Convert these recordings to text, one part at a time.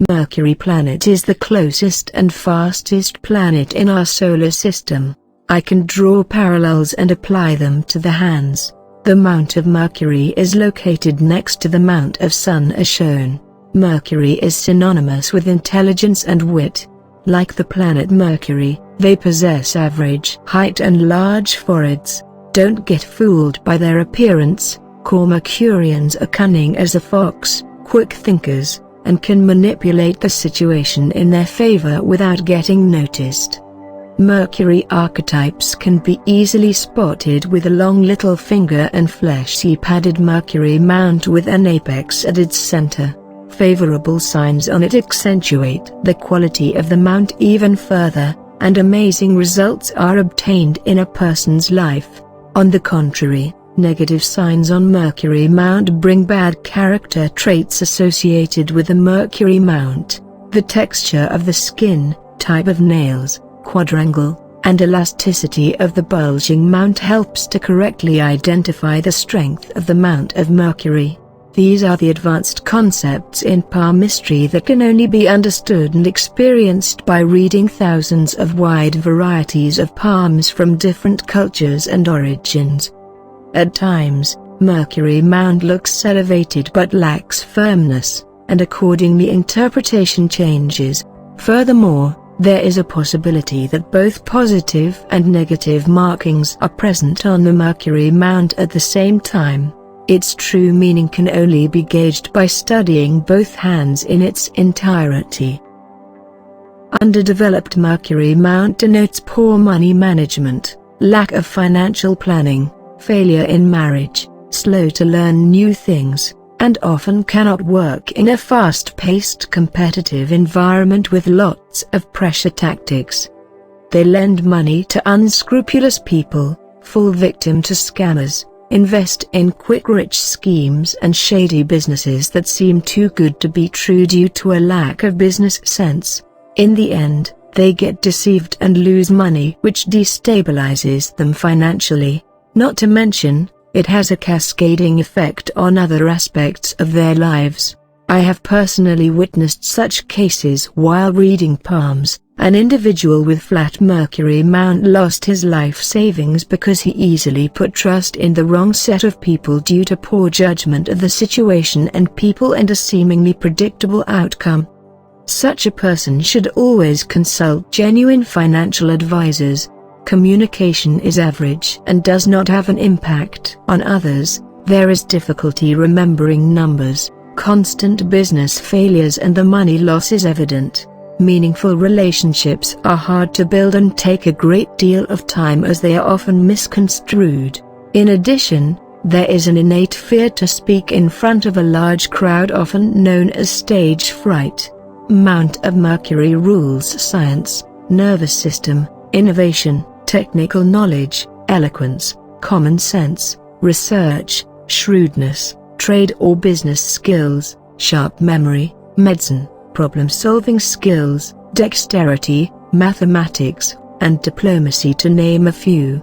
Mercury planet is the closest and fastest planet in our solar system. I can draw parallels and apply them to the hands. The Mount of Mercury is located next to the Mount of Sun as shown. Mercury is synonymous with intelligence and wit. Like the planet Mercury, they possess average height and large foreheads. Don't get fooled by their appearance. Core Mercurians are cunning as a fox, quick thinkers, and can manipulate the situation in their favor without getting noticed. Mercury archetypes can be easily spotted with a long little finger and fleshy padded Mercury mount with an apex at its center. Favorable signs on it accentuate the quality of the mount even further, and amazing results are obtained in a person's life. On the contrary, negative signs on Mercury mount bring bad character traits associated with the Mercury mount. The texture of the skin, type of nails, quadrangle, and elasticity of the bulging mount helps to correctly identify the strength of the mount of Mercury. These are the advanced concepts in palmistry that can only be understood and experienced by reading thousands of wide varieties of palms from different cultures and origins. At times, Mercury mount looks elevated but lacks firmness, and accordingly interpretation changes. Furthermore, there is a possibility that both positive and negative markings are present on the Mercury mount at the same time. Its true meaning can only be gauged by studying both hands in its entirety. Underdeveloped Mercury mount denotes poor money management, lack of financial planning, failure in marriage, slow to learn new things, and often cannot work in a fast-paced competitive environment with lots of pressure tactics. They lend money to unscrupulous people, fall victim to scammers, invest in quick-rich schemes and shady businesses that seem too good to be true due to a lack of business sense. In the end, they get deceived and lose money, which destabilizes them financially. Not to mention, it has a cascading effect on other aspects of their lives. I have personally witnessed such cases while reading palms. An individual with flat Mercury mount lost his life savings because he easily put trust in the wrong set of people due to poor judgment of the situation and people and a seemingly predictable outcome. Such a person should always consult genuine financial advisors. Communication is average and does not have an impact on others. There is difficulty remembering numbers, constant business failures, and the money loss is evident. Meaningful relationships are hard to build and take a great deal of time as they are often misconstrued. In addition, there is an innate fear to speak in front of a large crowd, often known as stage fright. Mount of Mercury rules science, nervous system, innovation, technical knowledge, eloquence, common sense, research, shrewdness, trade or business skills, sharp memory, medicine, problem-solving skills, dexterity, mathematics, and diplomacy, to name a few.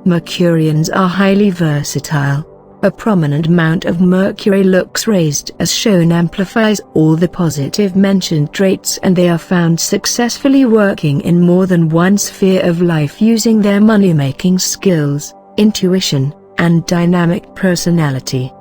Mercurians are highly versatile. A prominent mount of Mercury looks raised as shown amplifies all the positive mentioned traits, and they are found successfully working in more than one sphere of life using their money-making skills, intuition, and dynamic personality.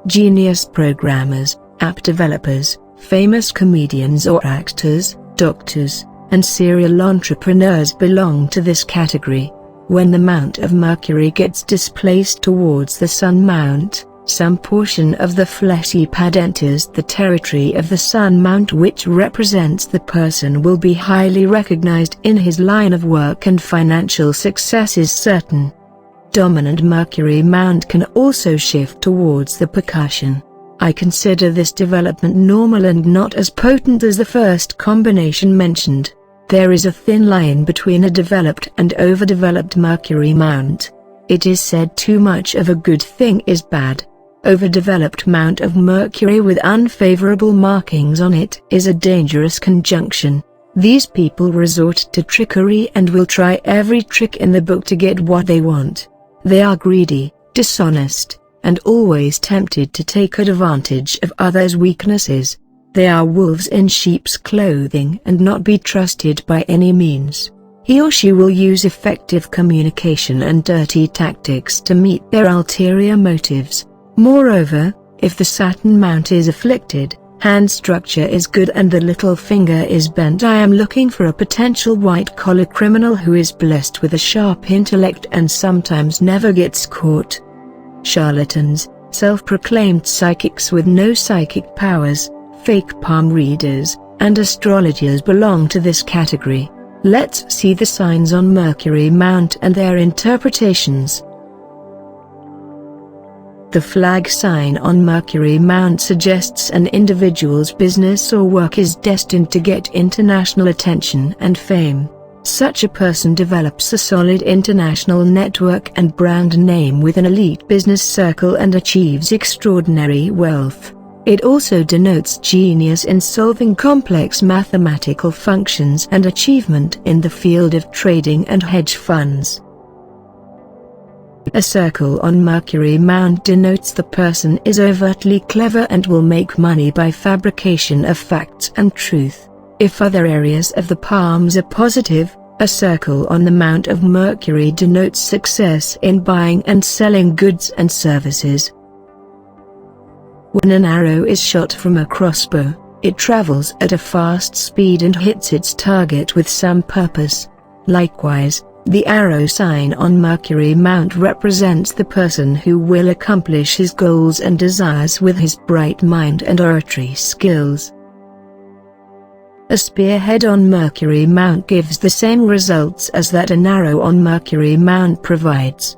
Genius programmers, app developers, famous comedians or actors, doctors, and serial entrepreneurs belong to this category. When the mount of Mercury gets displaced towards the Sun mount, some portion of the fleshy pad enters the territory of the Sun mount, which represents the person will be highly recognized in his line of work and financial success is certain. Dominant Mercury mount can also shift towards the percussion. I consider this development normal and not as potent as the first combination mentioned. There is a thin line between a developed and overdeveloped Mercury mount. It is said too much of a good thing is bad. Overdeveloped mount of Mercury with unfavorable markings on it is a dangerous conjunction. These people resort to trickery and will try every trick in the book to get what they want. They are greedy, dishonest, and always tempted to take advantage of others' weaknesses. They are wolves in sheep's clothing and not be trusted by any means. He or she will use effective communication and dirty tactics to meet their ulterior motives. Moreover, if the Saturn mount is afflicted, hand structure is good and the little finger is bent, I am looking for a potential white-collar criminal who is blessed with a sharp intellect and sometimes never gets caught. Charlatans, self-proclaimed psychics with no psychic powers, fake palm readers, and astrologers belong to this category. Let's see the signs on Mercury mount and their interpretations. The flag sign on Mercury mount suggests an individual's business or work is destined to get international attention and fame. Such a person develops a solid international network and brand name with an elite business circle and achieves extraordinary wealth. It also denotes genius in solving complex mathematical functions and achievement in the field of trading and hedge funds. A circle on Mercury mount denotes the person is overtly clever and will make money by fabrication of facts and truth. If other areas of the palms are positive, a circle on the mount of Mercury denotes success in buying and selling goods and services. When an arrow is shot from a crossbow, it travels at a fast speed and hits its target with some purpose. Likewise, the arrow sign on Mercury mount represents the person who will accomplish his goals and desires with his bright mind and oratory skills. A spearhead on Mercury mount gives the same results as that an arrow on Mercury mount provides.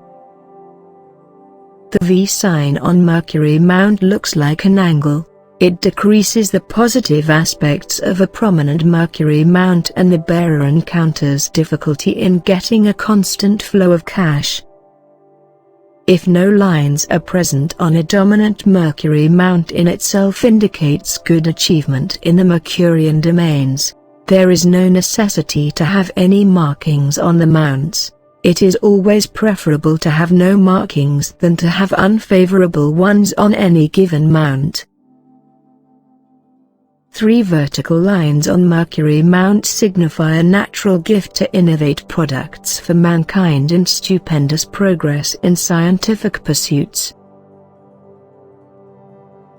The V sign on Mercury mount looks like an angle. It decreases the positive aspects of a prominent Mercury mount and the bearer encounters difficulty in getting a constant flow of cash. If no lines are present on a dominant Mercury mount in itself indicates good achievement in the Mercurian domains. There is no necessity to have any markings on the mounts. It is always preferable to have no markings than to have unfavorable ones on any given mount. 3 vertical lines on Mercury mount signify a natural gift to innovate products for mankind and stupendous progress in scientific pursuits.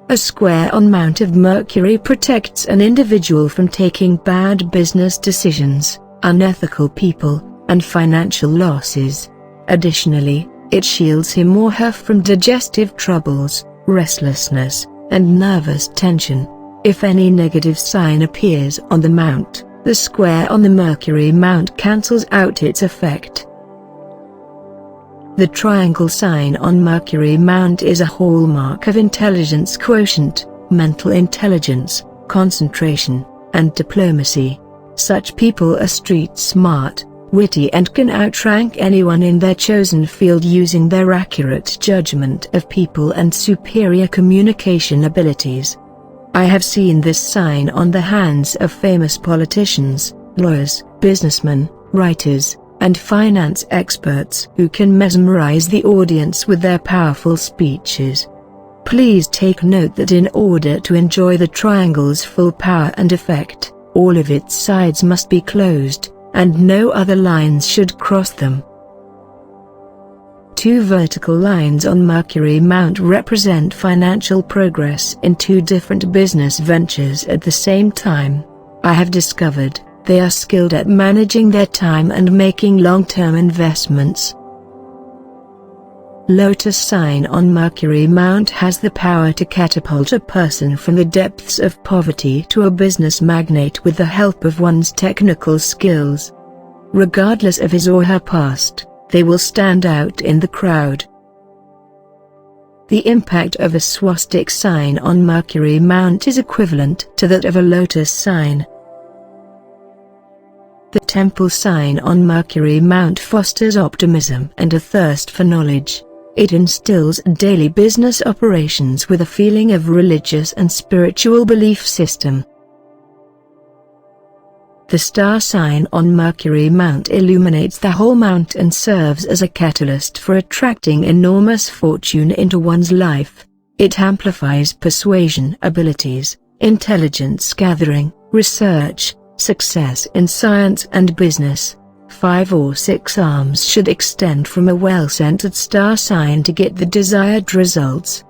A square on mount of Mercury protects an individual from taking bad business decisions, unethical people, and financial losses. Additionally, it shields him or her from digestive troubles, restlessness, and nervous tension. If any negative sign appears on the mount, the square on the Mercury mount cancels out its effect. The triangle sign on Mercury mount is a hallmark of intelligence quotient, mental intelligence, concentration, and diplomacy. Such people are street smart, witty and can outrank anyone in their chosen field using their accurate judgment of people and superior communication abilities. I have seen this sign on the hands of famous politicians, lawyers, businessmen, writers, and finance experts who can mesmerize the audience with their powerful speeches. Please take note that in order to enjoy the triangle's full power and effect, all of its sides must be closed, and no other lines should cross them. 2 vertical lines on Mercury mount represent financial progress in 2 different business ventures at the same time. I have discovered they are skilled at managing their time and making long-term investments. Lotus sign on Mercury mount has the power to catapult a person from the depths of poverty to a business magnate with the help of one's technical skills. Regardless of his or her past, they will stand out in the crowd. The impact of a swastika sign on Mercury mount is equivalent to that of a lotus sign. The temple sign on Mercury mount fosters optimism and a thirst for knowledge. It instills daily business operations with a feeling of religious and spiritual belief system. The star sign on Mercury mount illuminates the whole mount and serves as a catalyst for attracting enormous fortune into one's life. It amplifies persuasion abilities, intelligence gathering, research, success in science and business. 5 or 6 arms should extend from a well-centered star sign to get the desired results.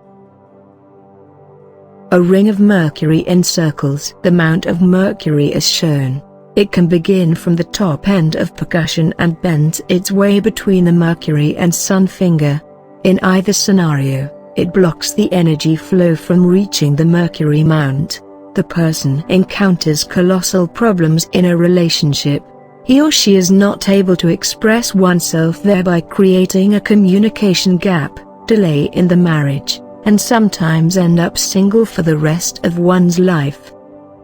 A ring of Mercury encircles the mount of Mercury is shown. It can begin from the top end of percussion and bends its way between the Mercury and Sun finger. In either scenario, it blocks the energy flow from reaching the Mercury mount. The person encounters colossal problems in a relationship. He or she is not able to express oneself, thereby creating a communication gap, delay in the marriage, and sometimes end up single for the rest of one's life.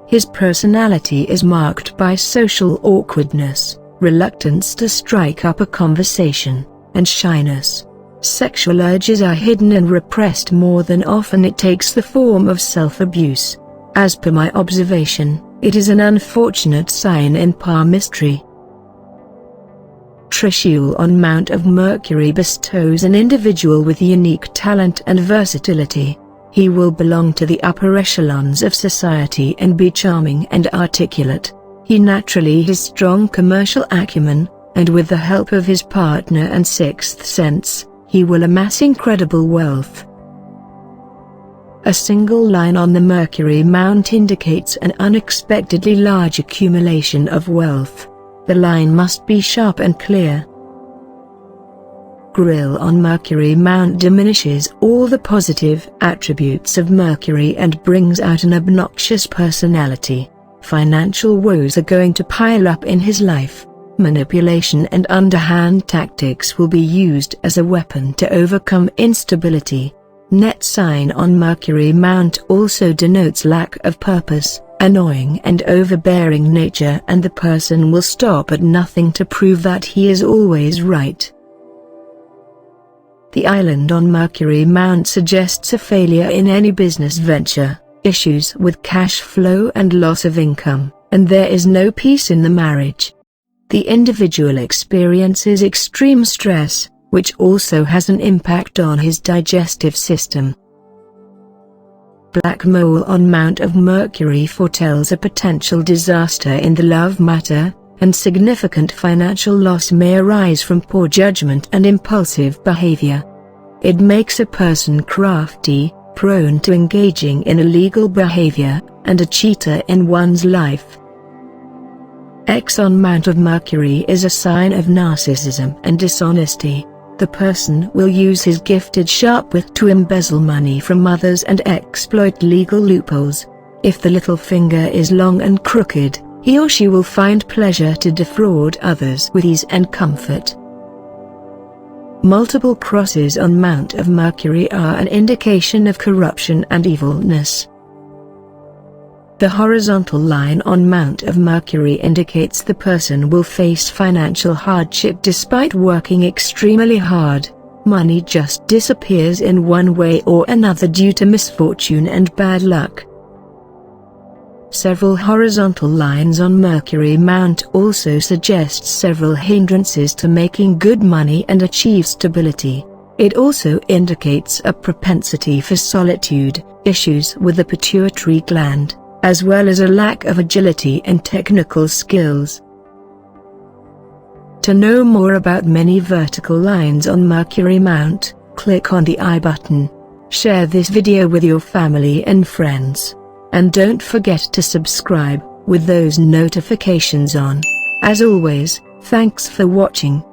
His personality is marked by social awkwardness, reluctance to strike up a conversation, and shyness. Sexual urges are hidden and repressed. More than often it takes the form of self-abuse. As per my observation, it is an unfortunate sign in palmistry. Trishul on Mount of Mercury bestows an individual with unique talent and versatility. He will belong to the upper echelons of society and be charming and articulate. He naturally has strong commercial acumen, and with the help of his partner and sixth sense, he will amass incredible wealth. A single line on the Mercury mount indicates an unexpectedly large accumulation of wealth. The line must be sharp and clear. Grill on Mercury mount diminishes all the positive attributes of Mercury and brings out an obnoxious personality. Financial woes are going to pile up in his life. Manipulation and underhand tactics will be used as a weapon to overcome instability. Net sign on Mercury mount also denotes lack of purpose, annoying and overbearing nature, and the person will stop at nothing to prove that he is always right. The island on Mercury mount suggests a failure in any business venture, issues with cash flow and loss of income, and there is no peace in the marriage. The individual experiences extreme stress, which also has an impact on his digestive system. Black mole on Mount of Mercury foretells a potential disaster in the love matter, and significant financial loss may arise from poor judgment and impulsive behavior. It makes a person crafty, prone to engaging in illegal behavior, and a cheater in one's life. X on Mount of Mercury is a sign of narcissism and dishonesty. The person will use his gifted sharp wit to embezzle money from others and exploit legal loopholes. If the little finger is long and crooked, he or she will find pleasure to defraud others with ease and comfort. Multiple crosses on Mount of Mercury are an indication of corruption and evilness. The horizontal line on Mount of Mercury indicates the person will face financial hardship despite working extremely hard. Money just disappears in one way or another due to misfortune and bad luck. Several horizontal lines on Mercury mount also suggest several hindrances to making good money and achieve stability. It also indicates a propensity for solitude, issues with the pituitary gland, as well as a lack of agility and technical skills. To know more about many vertical lines on Mercury mount, click on the I button. Share this video with your family and friends. And don't forget to subscribe, with those notifications on. As always, thanks for watching.